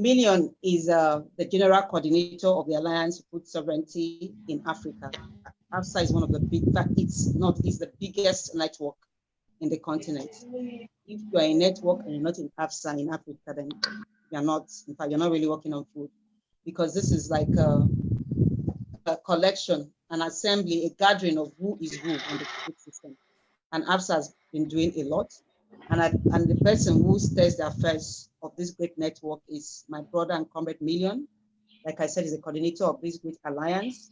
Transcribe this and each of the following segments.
Million is the general coordinator of the Alliance for Food Sovereignty in Africa. AFSA is one of the big, in fact, it's the biggest network in the continent. If you are a network and you're not in AFSA in Africa, then you're not, in fact, you're not really working on food, because this is like a collection, an assembly, a gathering of who is who on the food system. And AFSA has been doing a lot. And the person who stays the affairs of this great network is my brother and comrade Million. Like I said, he's the coordinator of this great alliance.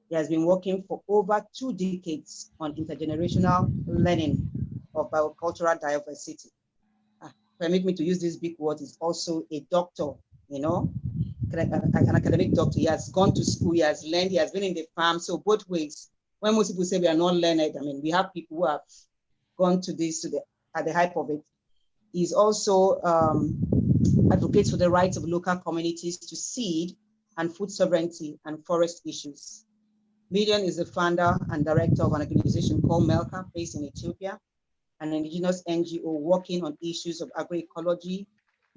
He has been working for over 2 decades on intergenerational learning of biocultural diversity. Permit me to use this big word, he's also a doctor, you know, an academic doctor. He has gone to school, he has learned, he has been in the farm. So both ways, when most people say we are not learned, I mean, we have people who have gone to this at the height of it. He's also advocates for the rights of local communities to seed and food sovereignty and forest issues. Million is the founder and director of an organization called Melka, based in Ethiopia, an indigenous NGO working on issues of agroecology,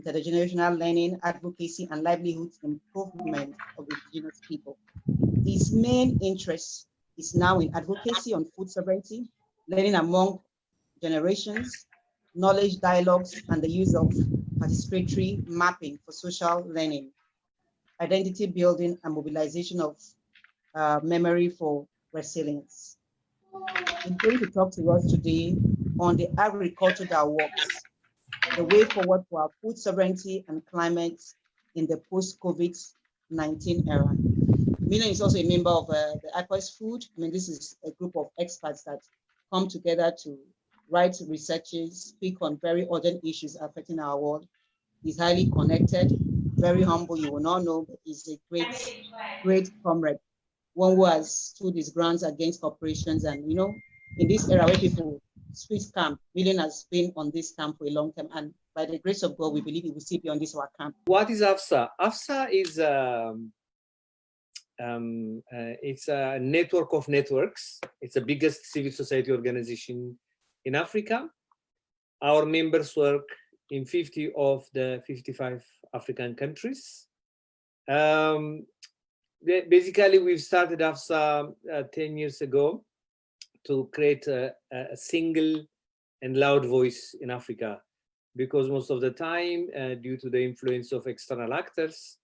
intergenerational learning, advocacy, and livelihood improvement of indigenous people. His main interest is now in advocacy on food sovereignty, learning among generations, knowledge dialogues, and the use of participatory mapping for social learning, identity building, and mobilization of memory for resilience. He's going to talk to us today on the agriculture that works, the way forward for our food sovereignty and climate in the post-COVID-19 era. Million is also a member of the Agroecology Food. I mean, this is a group of experts that come together to write researches, speak on very urgent issues affecting our world. He's highly connected, very humble, you will not know, but he's a great comrade, one who has stood his grounds against corporations. And, you know, in this era where people switch camp, Million has been on this camp for a long time. And by the grace of God, we believe he will still be on this our camp. What is AFSA? AFSA is it's a network of networks. It's the biggest civil society organization in Africa. Our members work in 50 of the 55 African countries. Basically, we've started AFSA 10 years ago to create a single and loud voice in Africa, because most of the time, due to the influence of external actors,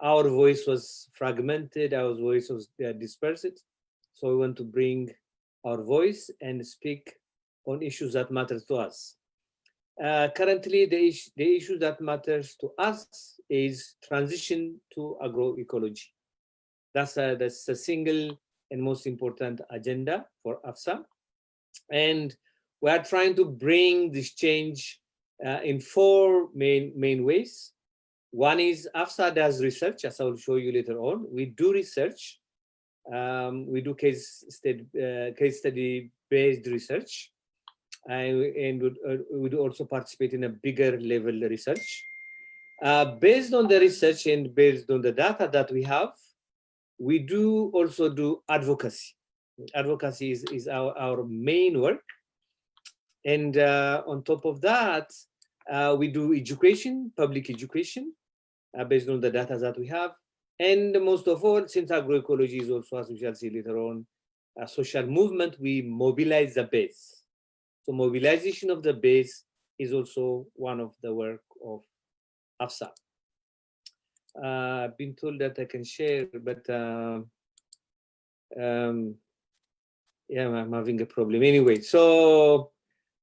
our voice was fragmented, our voice was dispersed. So we want to bring our voice and speak on issues that matter to us. Currently, the issue that matters to us is transition to agroecology. That's a single and most important agenda for AFSA. And we are trying to bring this change in 4 main ways. One is AFSA does research, as I will show you later on. We do research. We do case study based research. And we do also participate in a bigger level research. Based on the research and based on the data that we have, we do also do advocacy. Advocacy is our main work. And on top of that, we do education, public education, based on the data that we have. And most of all, since agroecology is also, as we shall see later on, a social movement, we mobilize the base. So mobilization of the base is also one of the work of AFSA. I've been told that I can share, but yeah, I'm having a problem. Anyway, so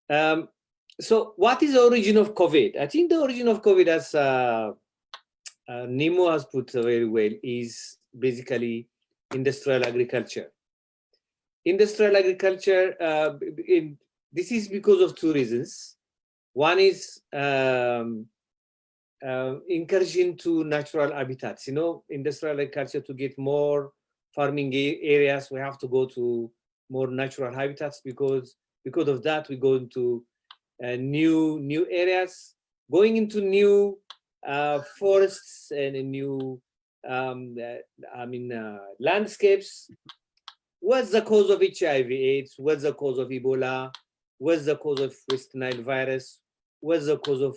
what is the origin of COVID? I think the origin of COVID, as Nemo has put very well, is basically industrial agriculture. Industrial agriculture, this is because of 2 reasons. One is incursion to natural habitats. You know, industrial agriculture, to get more farming areas, we have to go to more natural habitats, because of that we go into new areas, going into new forests and new landscapes. What's the cause of HIV/AIDS? What's the cause of Ebola? What's the cause of West Nile virus? What's the cause of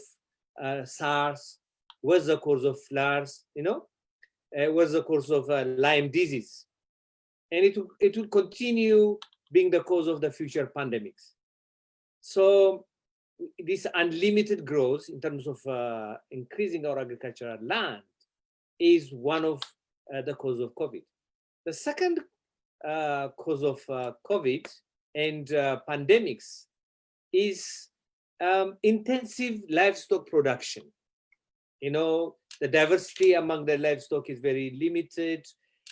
SARS? what's the cause of flowers, what's the cause of Lyme disease. And it will continue being the cause of the future pandemics. So this unlimited growth in terms of increasing our agricultural land is one of the cause of COVID. The second cause of COVID and pandemics is intensive livestock production. The diversity among the livestock is very limited,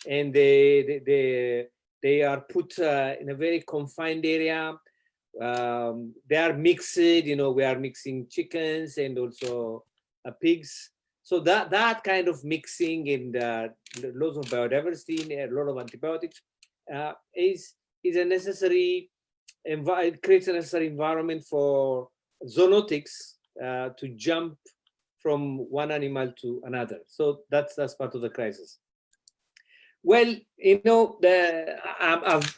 and they are put in a very confined area. They are mixed, we are mixing chickens and also pigs. So that kind of mixing and loss of biodiversity, a lot of antibiotics, is a necessary, it creates a necessary environment for zoonotics to jump from one animal to another. So that's part of the crisis. Well,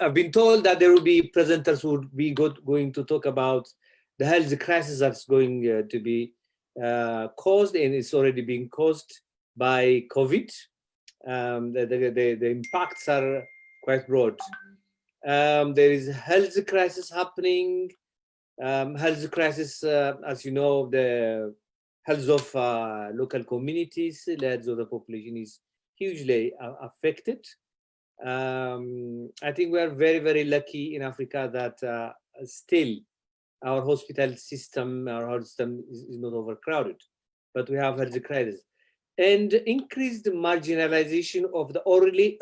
I've been told that there will be presenters who will be going to talk about the health crisis that's going to be caused, and it's already being caused by COVID. The impacts are quite broad. There is a health crisis happening. Health crisis, as you know, the health of local communities, the health of the population is hugely affected. I think we are very, very lucky in Africa that still our hospital system, is not overcrowded, but we have health crisis. And increased marginalization of the already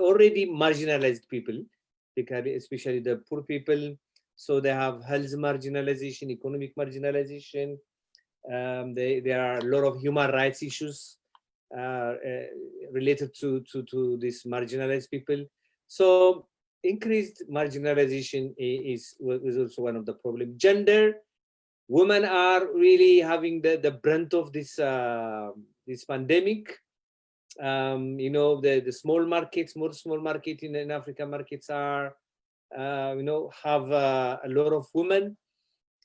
marginalized people, especially the poor people. So they have health marginalization, economic marginalization. There are a lot of human rights issues related to these marginalized people. So increased marginalization is also one of the problems. Gender, women are really having the brunt of this this pandemic. The small markets, more small market in African markets are, have a lot of women,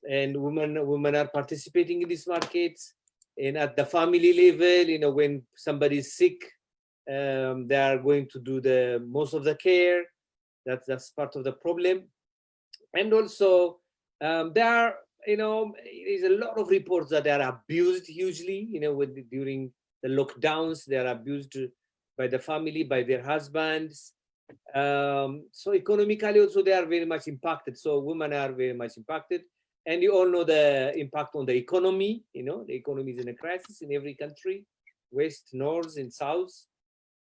and women are participating in these markets. And at the family level, when somebody is sick, they are going to do the most of the care. That's part of the problem. And also there are, there's a lot of reports that they are abused hugely, during the lockdowns. They are abused by the family, by their husbands. So economically also they are very much impacted. So women are very much impacted. And you all know the impact on the economy. The economy is in a crisis in every country, west, north, and south.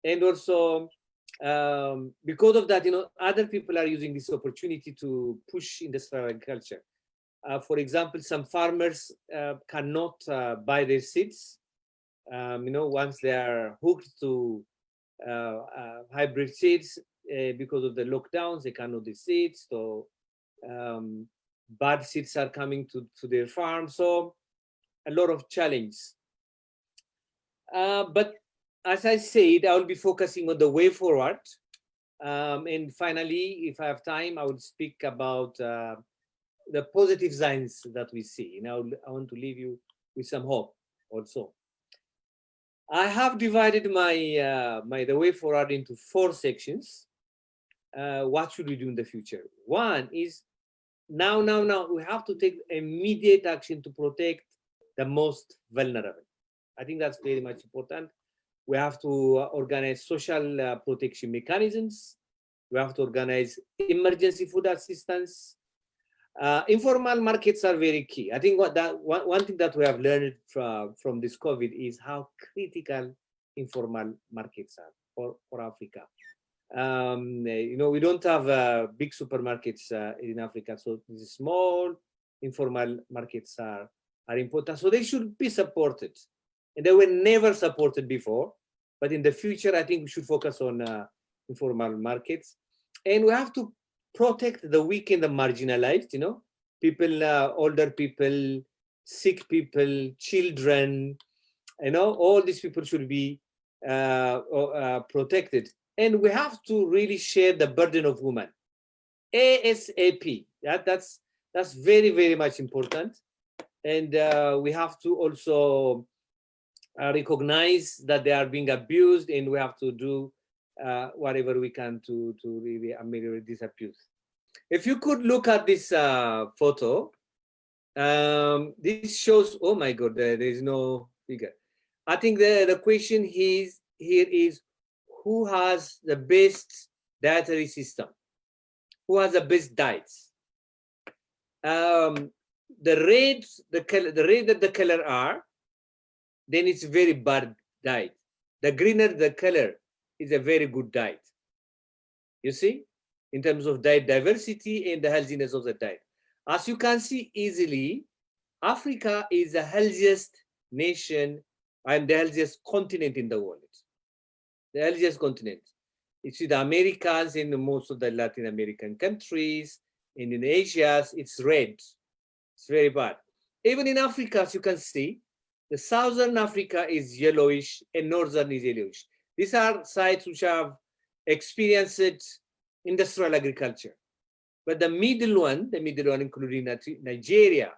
And also because of that, other people are using this opportunity to push industrial agriculture. For example, some farmers cannot buy their seeds. Once they are hooked to hybrid seeds, because of the lockdowns, they cannot do seeds. So bad seeds are coming to their farm. So a lot of challenges. But as I said, I will be focusing on the way forward. And finally, if I have time, I will speak about the positive signs that we see. Now, I want to leave you with some hope also. I have divided the way forward into 4 sections. What should we do in the future? One is now we have to take immediate action to protect the most vulnerable. I think that's very much important. We have to organize social protection mechanisms. We have to organize emergency food assistance. Informal markets are very key. I think one thing that we have learned from this COVID is how critical informal markets are for Africa. We don't have big supermarkets in Africa, so these small informal markets are important. So they should be supported, and they were never supported before. But in the future, I think we should focus on informal markets, and we have to protect the weak and the marginalized. People, older people, sick people, children. All these people should be protected. And we have to really share the burden of women ASAP. That's very, very much important. And we have to also recognize that they are being abused, and we have to do whatever we can to really ameliorate this abuse. If you could look at this photo, this shows, oh my God, there is no figure. I think the question here is, who has the best dietary system? Who has the best diets? The red that the color are, then it's very bad diet. The greener the color is a very good diet. You see, in terms of diet diversity and the healthiness of the diet. As you can see easily, Africa is the healthiest nation and the healthiest continent in the world. The healthiest continent. You see the Americans in most of the Latin American countries, and in Asia, it's red. It's very bad. Even in Africa, as you can see, the southern Africa is yellowish and northern is yellowish. These are sites which have experienced industrial agriculture. But the middle one including Nigeria,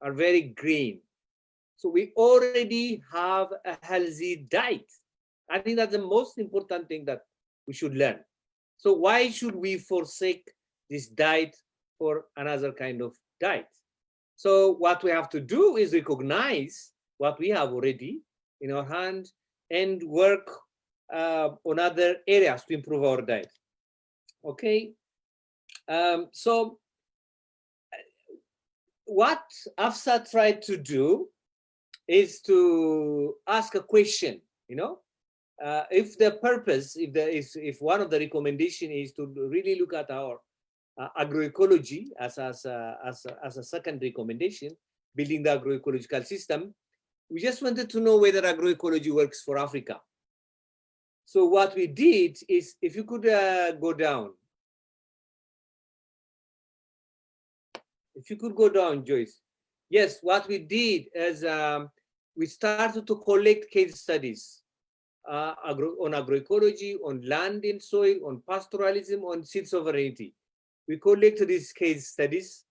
are very green. So we already have a healthy diet. I think that's the most important thing that we should learn. So why should we forsake this diet for another kind of diet? So what we have to do is recognize what we have already in our hand and work on other areas to improve our diet. Okay. So what AFSA tried to do is to ask a question, you know, if the purpose, if one of the recommendation is to really look at our agroecology as a second recommendation, building the agroecological system, we just wanted to know whether agroecology works for Africa. So what we did is, if you could go down. If you could go down, Joyce. Yes, what we did is we started to collect case studies on agroecology, on land and soil, on pastoralism, on seed sovereignty. We collected these case studies,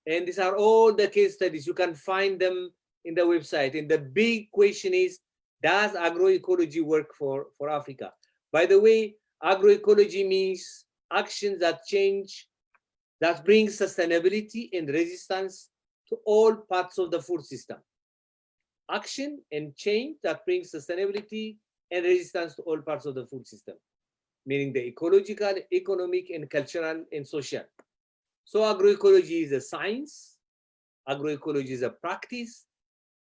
and these are all the case studies. You can find them in the website. And the big question is, does agroecology work for Africa? By the way, agroecology means actions that change, that brings sustainability and resistance to all parts of the food system. Action and change that brings sustainability and resistance to all parts of the food system, meaning the ecological, economic, and cultural and social. So agroecology is a science, agroecology is a practice,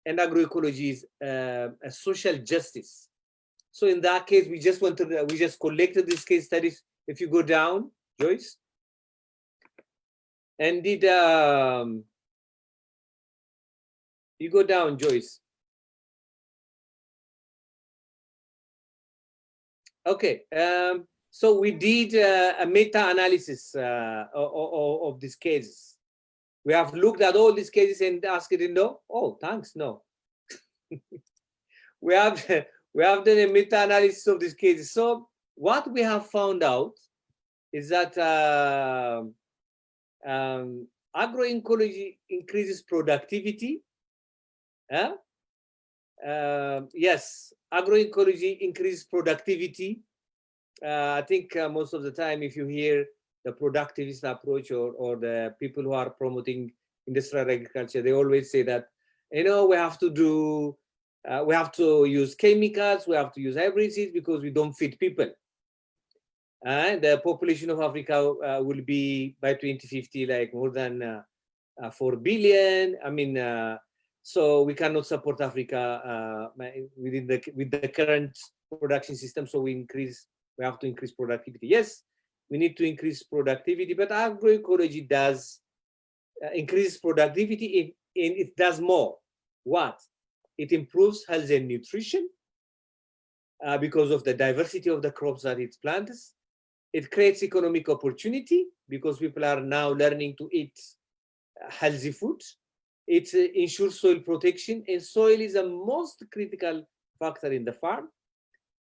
and agroecology is a social justice. So in that case, we just collected these case studies. If you go down, Joyce, and did you go down, Joyce? Okay, so we did a meta-analysis of these cases. We have looked at all these cases and asked it, no? Oh, thanks, no. we have done a meta-analysis of these cases. So what we have found out is that agroecology increases productivity. Yes, agroecology increases productivity. I think most of the time, if you hear the productivist approach or the people who are promoting industrial agriculture, they always say that, you know, we have to use chemicals, we have to use herbicides because we don't feed people. The population of Africa will be by 2050 like more than 4 billion. I mean, so we cannot support Africa with the current production system. So we have to increase productivity. Yes, we need to increase productivity, but agroecology does increase productivity. It does more. What? It improves health and nutrition because of the diversity of the crops that it plants. It creates economic opportunity because people are now learning to eat healthy food. It ensures soil protection, and soil is the most critical factor in the farm.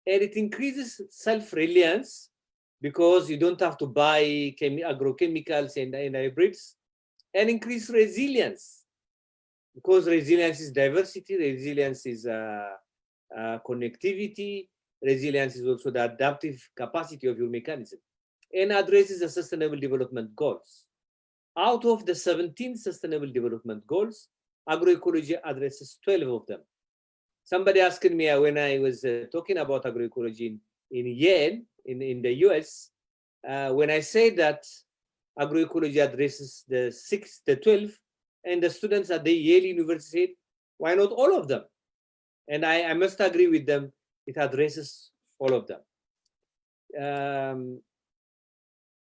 And it increases self-reliance because you don't have to buy agrochemicals and hybrids, and increase resilience because resilience is diversity, resilience is connectivity. Resilience is also the adaptive capacity of your mechanism, and addresses the Sustainable Development Goals. Out of the 17 Sustainable Development Goals, agroecology addresses 12 of them. Somebody asked me when I was talking about agroecology in Yale, in the US, when I say that agroecology addresses the 12, and the students at the Yale University said, why not all of them? And I must agree with them, it addresses all of them.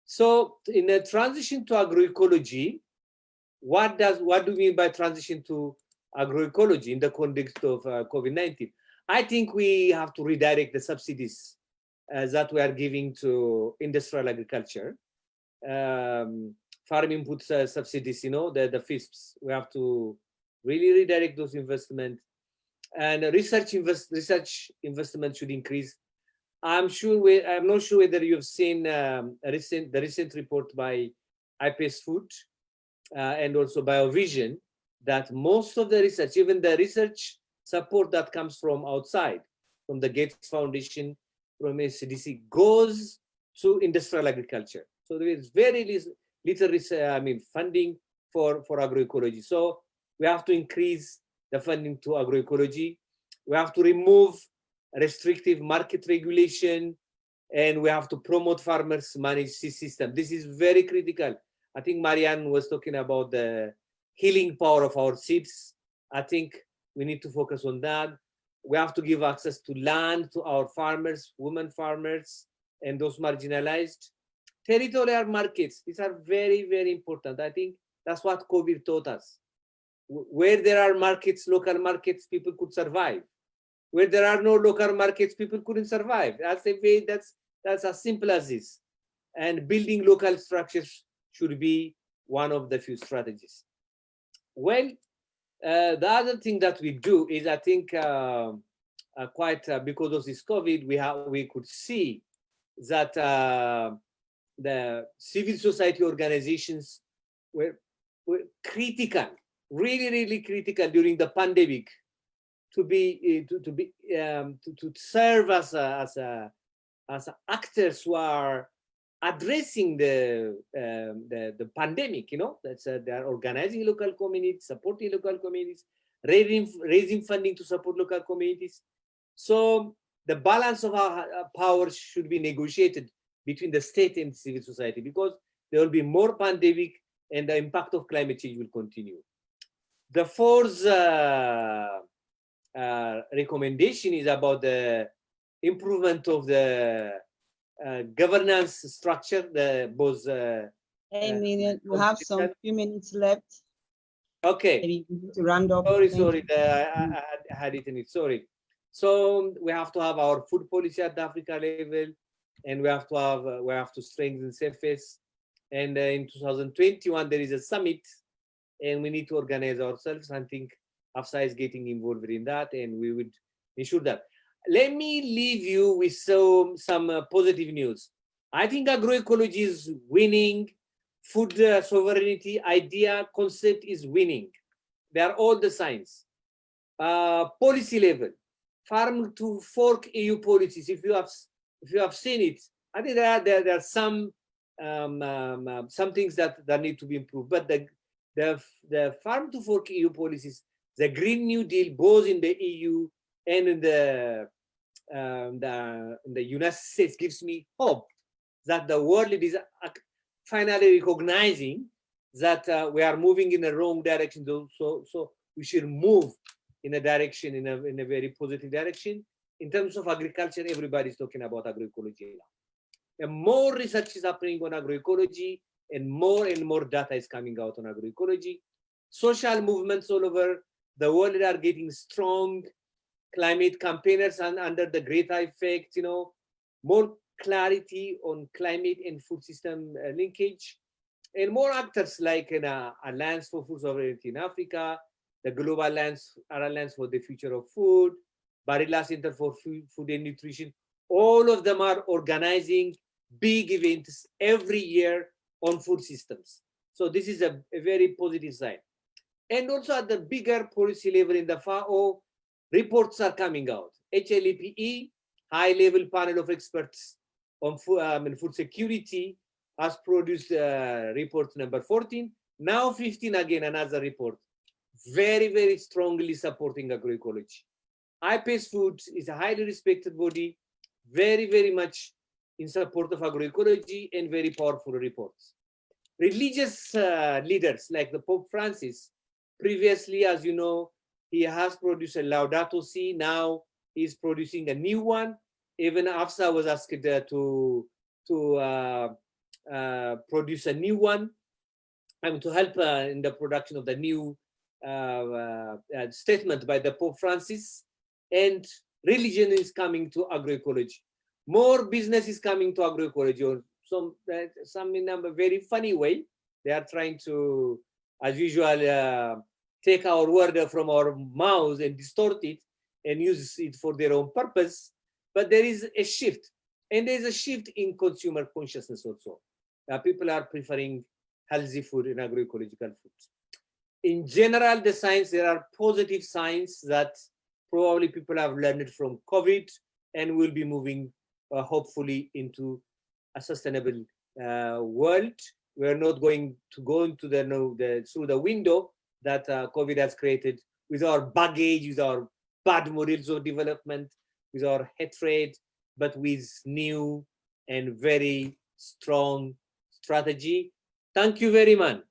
So in a transition to agroecology, what do we mean by transition to agroecology in the context of COVID-19? I think we have to redirect the subsidies that we are giving to industrial agriculture. Farm input subsidies, the FISPs. We have to really redirect those investments, and research investment should increase. I'm not sure whether you've seen the recent report by IPS Food and also BioVision, that most of the research, even the research support that comes from outside, from the Gates Foundation, from SCDC, goes to industrial agriculture. So there is very little funding for agroecology. So we have to increase the funding to agroecology. We have to remove restrictive market regulation, and we have to promote farmers manage system. This is very critical. I think Marianne was talking about the healing power of our seeds. I think we need to focus on that. We have to give access to land to our farmers, women farmers, and those marginalized. Territorial markets, these are very, very important. I think that's what COVID taught us. Where there are markets, local markets, people could survive. Where there are no local markets, people couldn't survive. That's as simple as this. And building local structures should be one of the few strategies. Well, the other thing that we do is, I think, because of this COVID, we could see that the civil society organizations were critical, really, really critical during the pandemic, to serve as actors who are addressing the pandemic. They are organizing local communities, supporting local communities, raising funding to support local communities. So the balance of our powers should be negotiated between the state and civil society, because there will be more pandemic and the impact of climate change will continue. The fourth recommendation is about the improvement of the governance structure. Hey, Million, we have some few minutes left. Okay. Maybe we need to round up. Sorry, I had it in it. Sorry. So we have to have our food policy at the Africa level, and we have to strengthen surface. And in 2021 there is a summit, and we need to organize ourselves. I think AFSA is getting involved in that, and we would ensure that. Let me leave you with some positive news. I think agroecology is winning. Food sovereignty idea concept is winning. They are all the signs. Policy level, farm to fork EU policies. If you have seen it, I think there are some things that need to be improved. But the farm to fork EU policies, the Green New Deal, both in the EU and in the United States, gives me hope that the world is finally recognizing that we are moving in the wrong direction. So we should move in a direction, in a very positive direction. In terms of agriculture, everybody is talking about agroecology now. And more research is happening on agroecology, and more data is coming out on agroecology. Social movements all over the world are getting strong. Climate campaigners and under the Greta effect, more clarity on climate and food system linkage, and more actors like Alliance for Food Sovereignty in Africa, the Global Alliance for the Future of Food, Barilla Center for Food and Nutrition. All of them are organizing big events every year on food systems. So this is a very positive sign. And also at the bigger policy level in the FAO, reports are coming out. HLEPE, high-level panel of experts on food security, has produced report number 14. Now 15 again, another report, very, very strongly supporting agroecology. I-PACE Foods is a highly respected body, very, very much in support of agroecology, and very powerful reports. Religious leaders like the Pope Francis, previously, as you know, he has produced a Laudato Si. Now he's producing a new one. Even AFSA was asked to produce a new one, to help in the production of the new statement by the Pope Francis. And religion is coming to agroecology. More business is coming to agroecology, or some in a very funny way. They are trying to, as usual, take our word from our mouths and distort it and use it for their own purpose. But there is a shift, and there is a shift in consumer consciousness also. People are preferring healthy food and agroecological foods. In general, the science, there are positive signs that probably people have learned from COVID and will be moving hopefully into a sustainable world. We're not going to go into through the window that COVID has created with our baggage, with our bad models of development, with our hatred, but with new and very strong strategy. Thank you very much.